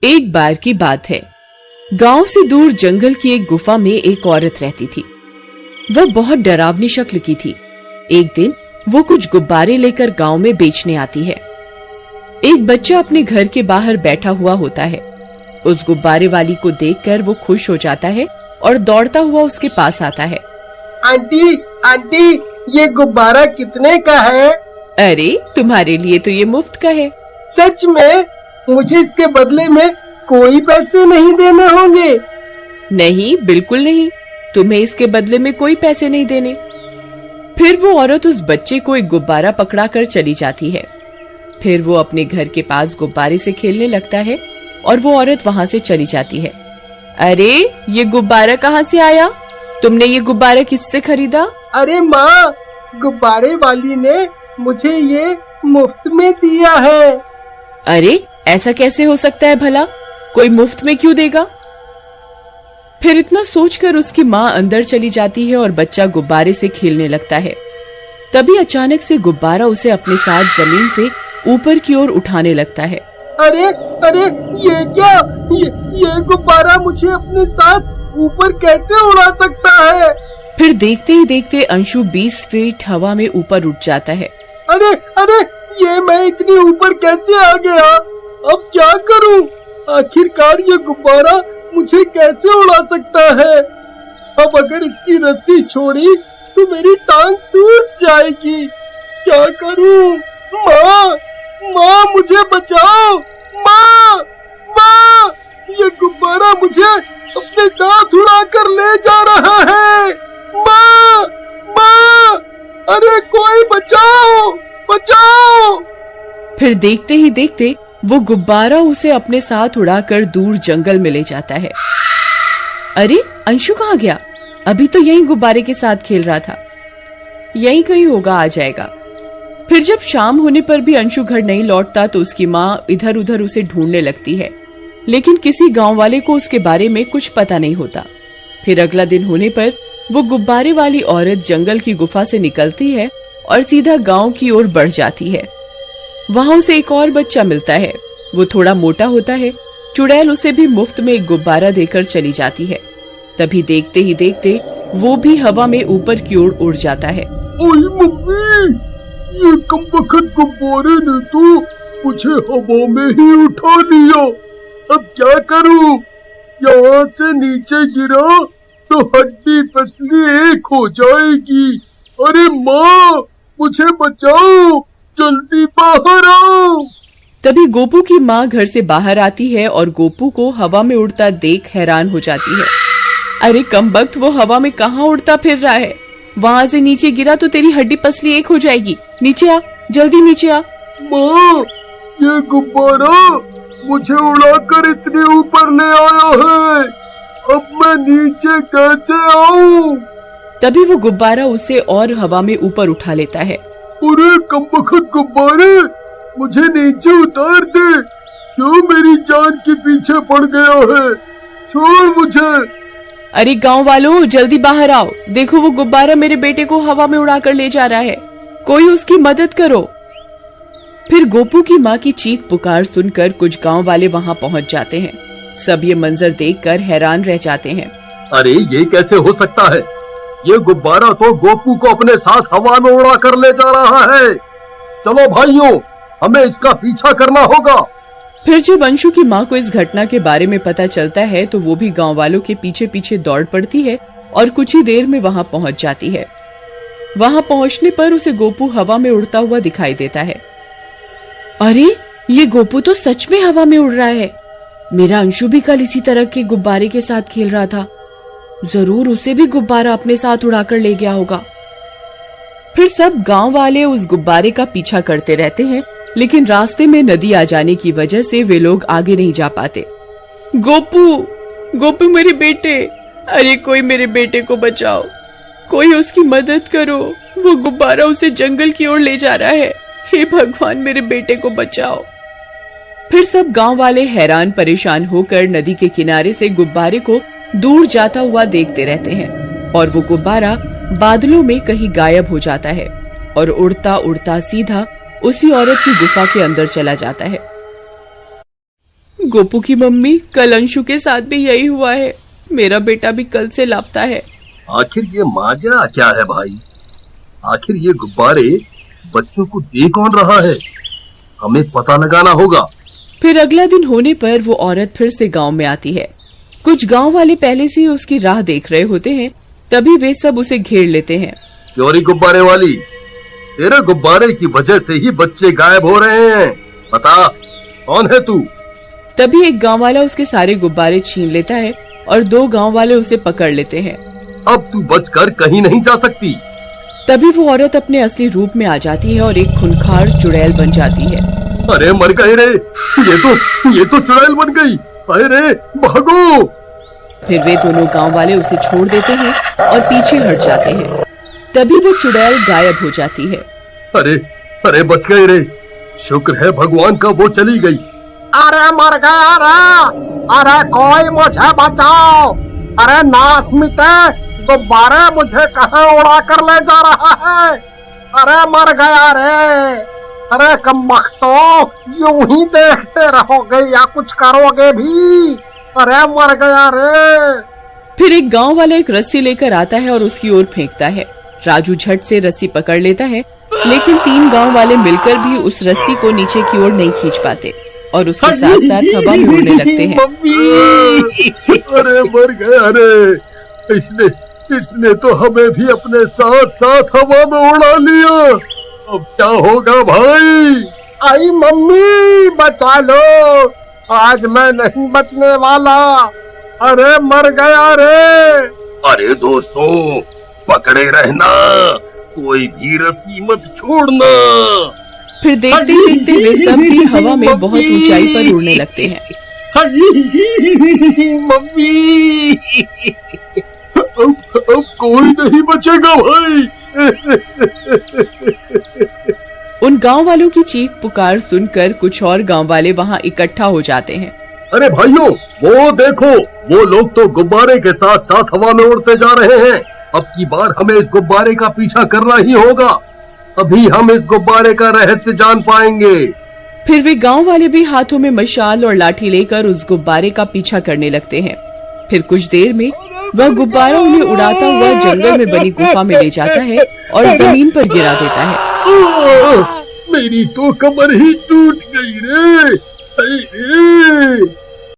एक बार की बात है, गांव से दूर जंगल की एक गुफा में एक औरत रहती थी। वह बहुत डरावनी शक्ल की थी। एक दिन वो कुछ गुब्बारे लेकर गांव में बेचने आती है। एक बच्चा अपने घर के बाहर बैठा हुआ होता है। उस गुब्बारे वाली को देखकर वो खुश हो जाता है और दौड़ता हुआ उसके पास आता है। आंटी, आंटी, ये गुब्बारा कितने का है? अरे, तुम्हारे लिए तो ये मुफ्त का है। सच में? मुझे इसके बदले में कोई पैसे नहीं देने होंगे? नहीं, बिल्कुल नहीं, तुम्हें इसके बदले में कोई पैसे नहीं देने। फिर वो औरत उस बच्चे को एक गुब्बारा पकड़ा कर चली जाती है। फिर वो अपने घर के पास गुब्बारे से खेलने लगता है और वो औरत वहाँ से चली जाती है। अरे, ये गुब्बारा कहाँ से आया? तुमने ये गुब्बारा किससे खरीदा? अरे माँ, गुब्बारे वाली ने मुझे ये मुफ्त में दिया है। अरे, ऐसा कैसे हो सकता है भला? कोई मुफ्त में क्यों देगा? फिर इतना सोचकर उसकी माँ अंदर चली जाती है और बच्चा गुब्बारे से खेलने लगता है। तभी अचानक से गुब्बारा उसे अपने साथ जमीन से ऊपर की ओर उठाने लगता है। अरे अरे, ये क्या? ये गुब्बारा मुझे अपने साथ ऊपर कैसे उड़ा सकता है? फिर देखते ही देखते अंशु 20 फीट हवा में ऊपर उठ जाता है। अरे अरे, ये मैं इतनी ऊपर कैसे आ गया? अब क्या करूं? आखिरकार ये गुब्बारा मुझे कैसे उड़ा सकता है? अब अगर इसकी रस्सी छोड़ी तो मेरी टांग टूट जाएगी। क्या करूं? माँ, माँ, मुझे बचाओ! माँ, माँ, ये गुब्बारा मुझे अपने साथ उड़ा कर ले जा रहा है। माँ, माँ, अरे कोई बचाओ, बचाओ! फिर देखते ही देखते वो गुब्बारा उसे अपने साथ उड़ाकर दूर जंगल में ले जाता है। अरे, अंशु कहाँ गया? अभी तो यहीं गुब्बारे के साथ खेल रहा था। यहीं कहीं होगा, आ जाएगा। फिर जब शाम होने पर भी अंशु घर नहीं लौटता तो उसकी माँ इधर उधर उसे ढूंढने लगती है, लेकिन किसी गांव वाले को उसके बारे में कुछ पता नहीं होता। फिर अगला दिन होने पर वो गुब्बारे वाली औरत जंगल की गुफा से निकलती है और सीधा गांव की ओर बढ़ जाती है। वहां उसे एक और बच्चा मिलता है। वो थोड़ा मोटा होता है। चुड़ैल उसे भी मुफ्त में एक गुब्बारा देकर चली जाती है। तभी देखते ही देखते वो भी हवा में ऊपर की ओर उड़ जाता है। ओए मम्मी, ये कमबख्त गुब्बारे ने तो मुझे हवा में ही उठा लिया। अब क्या करूं? यहाँ से नीचे गिरा तो हड्डी पसली एक हो जाएगी। अरे माँ, मुझे बचाओ, जल्दी बाहर आओ! तभी गोपू की माँ घर से बाहर आती है और गोपू को हवा में उड़ता देख हैरान हो जाती है। अरे कमबख्त, वो हवा में कहाँ उड़ता फिर रहा है? वहाँ से नीचे गिरा तो तेरी हड्डी पसली एक हो जाएगी। नीचे आ, जल्दी नीचे आ। माँ, ये गुब्बारा मुझे उड़ाकर इतने ऊपर ले आया है। अब मैं नीचे कैसे आऊँ? तभी वो गुब्बारा उसे और हवा में ऊपर उठा लेता है। अरे कमबख्त गुब्बारे, मुझे नीचे उतार दे। क्यों मेरी जान के पीछे पड़ गया है? छोड़ मुझे। अरे गांव वालों, जल्दी बाहर आओ। देखो, वो गुब्बारा मेरे बेटे को हवा में उड़ाकर ले जा रहा है। कोई उसकी मदद करो। फिर गोपू की माँ की चीख पुकार सुनकर कुछ गांव वाले वहाँ पहुँच जाते हैं। सब ये मंजर देखकर हैरान रह जाते हैं। अरे ये कैसे हो सकता है? ये गुब्बारा तो गोपू को अपने साथ हवा में उड़ा कर ले जा रहा है। चलो भाइयों, हमें इसका पीछा करना होगा। फिर जब अंशु की माँ को इस घटना के बारे में पता चलता है तो वो भी गांव वालों के पीछे पीछे दौड़ पड़ती है और कुछ ही देर में वहाँ पहुँच जाती है। वहाँ पहुँचने पर उसे गोपू हवा में उड़ता हुआ दिखाई देता है। अरे, ये गोपू तो सच में हवा में उड़ रहा है। मेरा अंशु भी कल इसी तरह के गुब्बारे के साथ खेल रहा था। जरूर उसे भी गुब्बारा अपने साथ उड़ाकर ले गया होगा। फिर सब गांव वाले उस गुब्बारे का पीछा करते रहते हैं, लेकिन रास्ते में नदी आ जाने की वजह से वे लोग आगे नहीं जा पाते। गोपू, गोपू मेरे बेटे, अरे कोई मेरे बेटे को बचाओ, कोई उसकी मदद करो। वो गुब्बारा उसे जंगल की ओर ले जा रहा है। हे भगवान, मेरे बेटे को बचाओ। फिर सब गांव वाले हैरान परेशान होकर नदी के किनारे से गुब्बारे को दूर जाता हुआ देखते रहते हैं और वो गुब्बारा बादलों में कहीं गायब हो जाता है और उड़ता उड़ता सीधा उसी औरत की गुफा के अंदर चला जाता है। गोपू की मम्मी, कल अंशु के साथ भी यही हुआ है। मेरा बेटा भी कल से लापता है। आखिर ये माजरा क्या है भाई? आखिर ये गुब्बारे बच्चों को दे कौन रहा है? हमें पता लगाना होगा। फिर अगला दिन होने पर वो औरत फिर से गांव में आती है। कुछ गांव वाले पहले से ही उसकी राह देख रहे होते हैं, तभी वे सब उसे घेर लेते हैं। चोरी गुब्बारे वाली, तेरे गुब्बारे की वजह से ही बच्चे गायब हो रहे हैं। बता, कौन है तू? तभी एक गांव वाला उसके सारे गुब्बारे छीन लेता है और 2 गांव वाले उसे पकड़ लेते हैं। अब तू बचकर कहीं नहीं जा सकती। तभी वो औरत अपने असली रूप में आ जाती है और एक खूंखार चुड़ैल बन जाती है। अरे मर गए रे, ये तो चुड़ैल बन गई। अरे भागो। फिर वे दोनों गांव वाले उसे छोड़ देते हैं और पीछे हट जाते हैं। तभी वो चुड़ैल गायब हो जाती है। अरे बच गए रे, शुक्र है भगवान का वो चली गई। अरे मर गया रे, अरे कोई मुझे बचाओ। अरे नाश मिटे, गुब्बारे मुझे कहाँ उड़ा कर ले जा रहा है। अरे मर गया रे। अरे कमबख्तो, यूं ही देखते रहोगे या कुछ करोगे भी? अरे मर गया रे। फिर एक गांव वाला एक रस्सी लेकर आता है और उसकी ओर फेंकता है। राजू झट से रस्सी पकड़ लेता है, लेकिन 3 गांव वाले मिलकर भी उस रस्सी को नीचे की ओर नहीं खींच पाते और उसके साथ साथ हवा में उड़ने लगते हैं। अरे मर गया रे, इसने तो हमें भी अपने साथ साथ हवा में उड़ा लिया। अब क्या होगा भाई? आई मम्मी, बचा लो, आज मैं नहीं बचने वाला। अरे मर गया रे। अरे दोस्तों, पकड़े रहना, कोई भी रस्सी मत छोड़ना। फिर देखते देखते वे सब भी हवा में बहुत ऊंचाई पर उड़ने लगते हैं। मम्मी, अब कोई नहीं बचेगा भाई। उन गांव वालों की चीख पुकार सुनकर कुछ और गांव वाले वहां इकट्ठा हो जाते हैं। अरे भाइयों, वो देखो, वो लोग तो गुब्बारे के साथ साथ हवा में उड़ते जा रहे हैं। अब की बार हमें इस गुब्बारे का पीछा करना ही होगा, तभी हम इस गुब्बारे का रहस्य जान पाएंगे। फिर वे गांव वाले भी हाथों में मशाल और लाठी लेकर उस गुब्बारे का पीछा करने लगते हैं। फिर कुछ देर में वह गुब्बारा उन्हें उड़ाता हुआ जंगल में बनी गुफा में ले जाता है और जमीन पर गिरा देता है। मेरी तो कमर ही टूट गई रे।